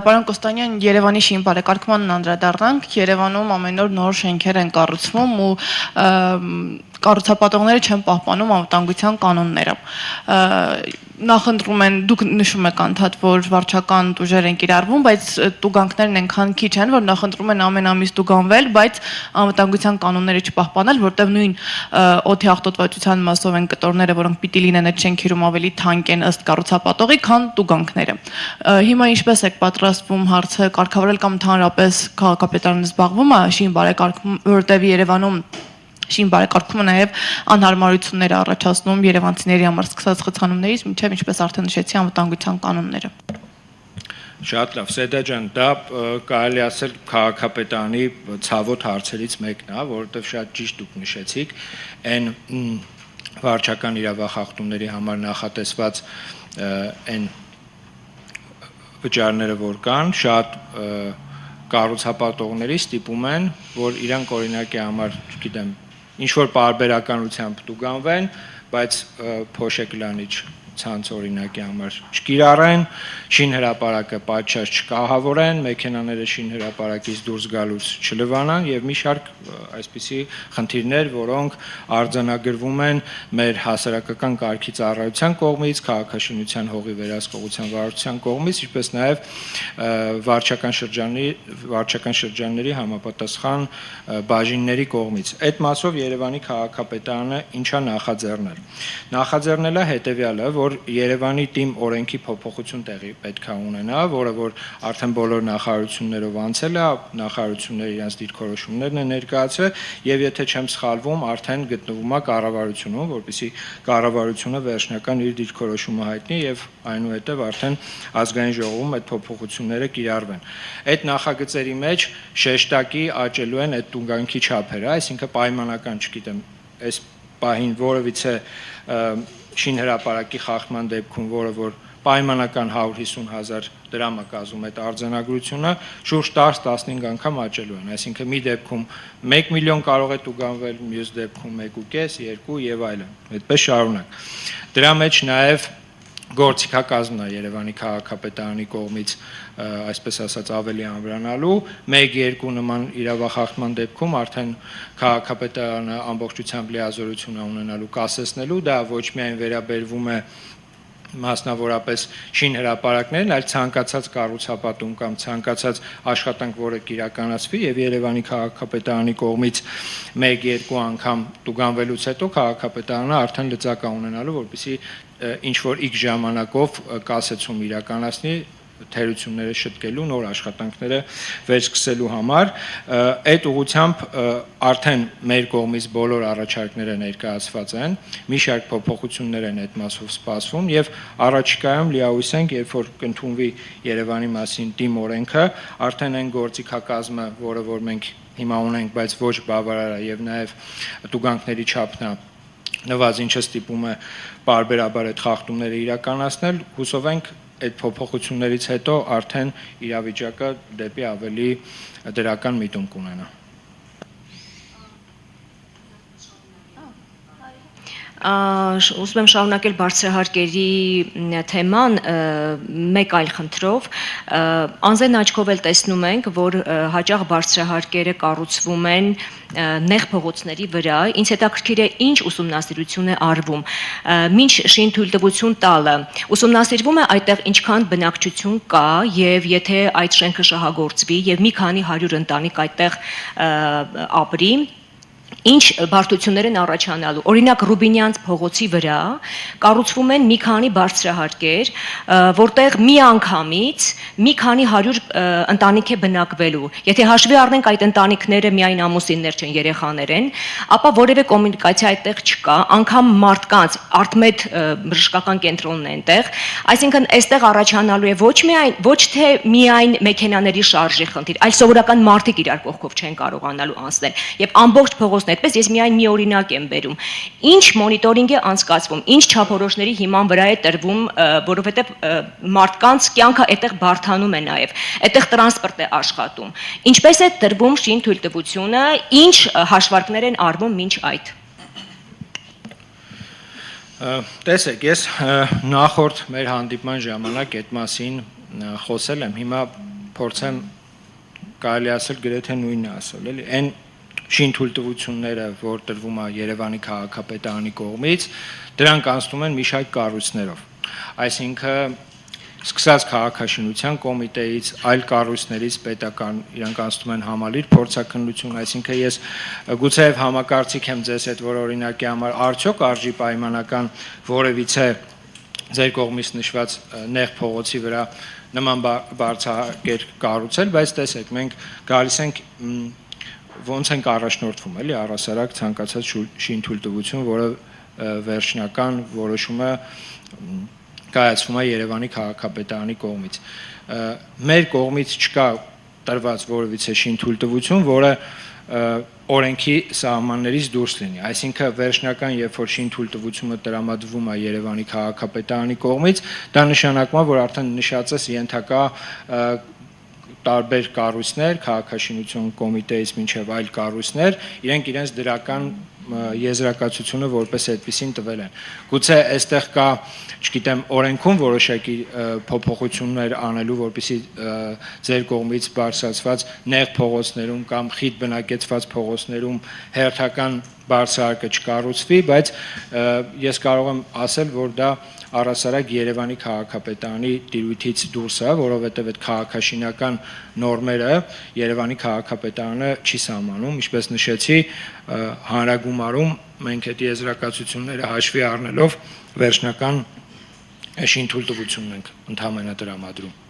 Պարոն Կոստանյան, Երևանի շին բարեկարգմանն անդրադառնանք, Երևանում ամեն օր նոր շենքեր են կառուցվում ու կառուցապատողները չեն պահպանում անվտանգության կանոնները։ Նախընտրում են, դուք նշում եք անդադ, որ վարչական ուժեր են կիրառվում, բայց տուգանքներն այնքան քիչ են, որ նախընտրում են ամեն ամիս տուգանվել, բայց անվտանգության կանոնները չպահպանել, որտեղ նույն օդի աղտոտվածության մասով են կտորները, որոնք պիտի լինեն այդ շենքերում ավելի թանկ են ըստ կառուցապատողի, քան տուգանքները։ Հիմա ինչպես եք պատրաստվում հարցը կարգավորել կամ ընդհանրապես քաղաքապետարանը զբաղվում է շին բարեկարգում, որտեղ Երևանում շին բարեկարգումը նաև անհարմարություններ առաջացնում երևանցիների համար սկսած խցանումներից, մինչև ինչպես արդեն նշեցի անվտանգության կանոնները։ Շատ լավ, Սեդա ջան, դա կարելի ասել քաղաքապետարանի ցավոտ հարցերից մեկն է, որովհետև շատ ճիշտ դուք նշեցիք, այն վարչական իրավախախտումների համար նախատեսված այն վճարները, որ կան, շատ կառուցապատողների ստիպում են, որ իրանք օրինակի համար, չգիտեմ, ինչ-որ պարբերականությամբ տուգանվեն, բայց փոշեկլանիչ ցանց օրինակի համար չկիրառեն, շինհրապարակը պատշաճ չկահավորեն, մեքենաները շինհրապարակից դուրս գալուց չլվանան եւ մի շարք այսպիսի խնդիրներ, որոնք արձանագրվում են մեր հասարակական կարգի ծառայության կողմից, քաղաքաշինության հողի վերահսկողության վարչության կողմից, ինչպես նաեւ վարչական շրջանների համապատասխան բաժինների կողմից։ Այդ մասով Երևանի քաղաքապետարանը ինչա նախաձեռնել։ Նախաձեռնել է հետեւյալը, որ Երևանի թիմ օրենքի փոփոխություն տեղի պետք է ունենա, որը որ արդեն բոլոր նախարարություններով անցել է, նախարարությունները իրենց դիրքորոշումներն են ներկայացրել եւ եթե չեմ սխալվում, արդեն գտնվում է կառավարությունում, որպեսզի կառավարությունը վերջնական իր դիրքորոշումը հայտնի եւ այնուհետեւ արդեն ազգային ժողովում այդ փոփոխությունները կիրառվեն։ Այդ նախագծերի մեջ շեշտակի աճելու են այդ տուգանքի չափերը, այսինքն պայմանական, չգիտեմ, այս պահին որևիցե շինհրապարակի խախտման դեպքում, որը որ պայմանական 150,000 դրամ է կազմում այդ արձանագրությունը, շուրջ 10-15 անգամ աճելու են, այսինքն մի դեպքում 1 միլիոն կարող է տուգանվել, մյուս դեպքում 1.5, 2 եւ այլն, այդպես շարունակ։ Դրա մեջ նաեւ գործիքակազմն է Երևանի քաղաքապետարանի կողմից, այսպես ասած, ավելի ամրանալու, 1-2 նման իրավախախտման դեպքում արդեն քաղաքապետարանը ամբողջությամբ լիազորություն է ունենալու կասեցնելու, դա ոչ միայն վերաբերվում է մասնավորապես շինհրապարակներին, այլ ցանկացած կառուցապատում կամ ցանկացած աշխատանք, որը կիրականացվի եւ Երևանի քաղաքապետարանի կողմից 1-2 անգամ տուգանվելուց հետո քաղաքապետարանը արդեն լծակ է ունենալու, որպեսզի ինչ որ X ժամանակով կասեցում իրականացնի թերությունները շտկելու, նոր աշխատանքները վերսկսելու համար, այդ ուղղությամբ արդեն մեր կողմից բոլոր առաջարկները ներկայացված են, մի շարք փոփոխություններ են այդ մասով սպասվում եւ առաջիկայում լիահույս ենք, երբ որ կընդունվի Երևանի մասին թիմ օրենքը, արդեն այն գործիքակազմը, որը որ մենք հիմա ունենք, բայց ոչ բավարար է եւ նաեւ տուգանքների չափն է նվազ, ինչը ստիպում է պարբերաբար այդ խախտումները իրականացնել, հուսով ենք այդ փոփոխություններից հետո արդեն իրավիճակը դեպի ավելի դրական միտում կունենա։ Ուզում եմ շարունակել բարձրահարկերի թեման մեկ այլ խնդրով, անզեն աչքով էլ տեսնում ենք, որ հաճախ բարձրահարկերը կառուցվում են նեղ փողոցների վրա, ինձ հետաքրքիր է ինչ ուսումնասիրություն է արվում, մինչ շին թույլտվություն տալը, ուսումնասիրվում է այդտեղ ինչքան բնակչություն կա եւ եթե այդ շենքը շահագործվի եւ մի քանի 100 ընտանիք այդտեղ ապրի, ինչ բարդություններ են առաջանալու։ Օրինակ Ռուբինյանց փողոցի վրա կառուցվում են մի քանի բարձրահարկեր, որտեղ մի անգամից մի քանի 100 ընտանիք է բնակվելու։ Եթե հաշվի առնենք այդ ընտանիքները միայն ամուսիններ չեն, երեխաներ են, ապա որևէ կոմունիկացիա այդտեղ չկա, անգամ մարդկանց արտմետ բժշկական կենտրոնն է այնտեղ, այսինքն այստեղ առաջանալու է ոչ թե միայն մեքենաների շարժի խնդիր, այլ սովորական մարդիկ իրար կողքով չեն կարողանալու անցնել։ Եվ ամբողջ փողոցն այդպես ես միայն մի օրինակ եմ բերում։ Ինչ մոնիտորինգ է անցկացվում, ինչ չափորոշների հիման վրա է տրվում, որովհետև մարդկանց կյանքը այդտեղ բարդանում է նաև, այդտեղ տրանսպորտ է աշխատում։ Ինչպես է տրվում շին թույլտվությունը, ինչ հաշվարկներ են արվում մինչ այդ։ Տեսեք, ես նախորդ մեր հանդիպման ժամանակ այդ մասին խոսել եմ, հիմա փորձեմ կարելի ասել գրեթե նույնն ասել, էլի, այն շինթույլտվությունները, որ տրվում է Երևանի քաղաքապետարանի կողմից, դրանք անցնում են մի շարք կառույցներով։ Այսինքն սկսած քաղաքաշինության կոմիտեից, այլ կառույցներից պետական իրանք անցնում են համալիր փորձաքննություն, այսինքն ես գուցեև համակարծիք եմ ձեզ հետ, որ օրինակի համար արդյոք արժի պայմանական որևիցե ձեր կողմից նշված նեղ փողոցի վրա նման բարձրակեր կառուցել, բայց տեսեք, մենք գալիս ենք ոնց ենք առաջնորդվում, էլի առհասարակ ցանկացած շինթույլտվություն, որը վերջնական որոշումը կայացվում է Երևանի քաղաքապետարանի կողմից։ Մեր կողմից չկա տրված որևիցե շինթույլտվություն, որը օրենքի սահմաններից դուրս լինի։ Այսինքն վերջնական, երբ որ շինթույլտվությունը տրամադրվում է Երևանի քաղաքապետարանի կողմից, դա նշանակում է, որ արդեն նշածս ենթակա տարբեր կառույցներ, քաղաքաշինություն կոմիտեից մինչև այլ կառույցներ, իրենք իրենց դրական եզրակացությունը որպես այդպեսին տվել են։ Գուցե այստեղ կա, չգիտեմ, օրենքում որոշակի փոփոխություններ անելու, որպեսզի ձեր կողմից բարձրացված նեղ փողոցներում կամ խիտ բնակեցված փողոցներում հերթական բարձրարկը չկառուցվի, բայց ես կարող եմ ասել, որ դա առհասարակ Երևանի քաղաքապետարանի տիրույթից դուրս է, որովհետև այդ քաղաքաշինական նորմերը Երևանի քաղաքապետարանը չի սահմանում, ինչպես նշեցի, հանրագումարում մենք այդ եզրակացությունները հաշվի առնելով վերջնական շինթույլտվությունն ենք ընդհանրապես տրամադրում։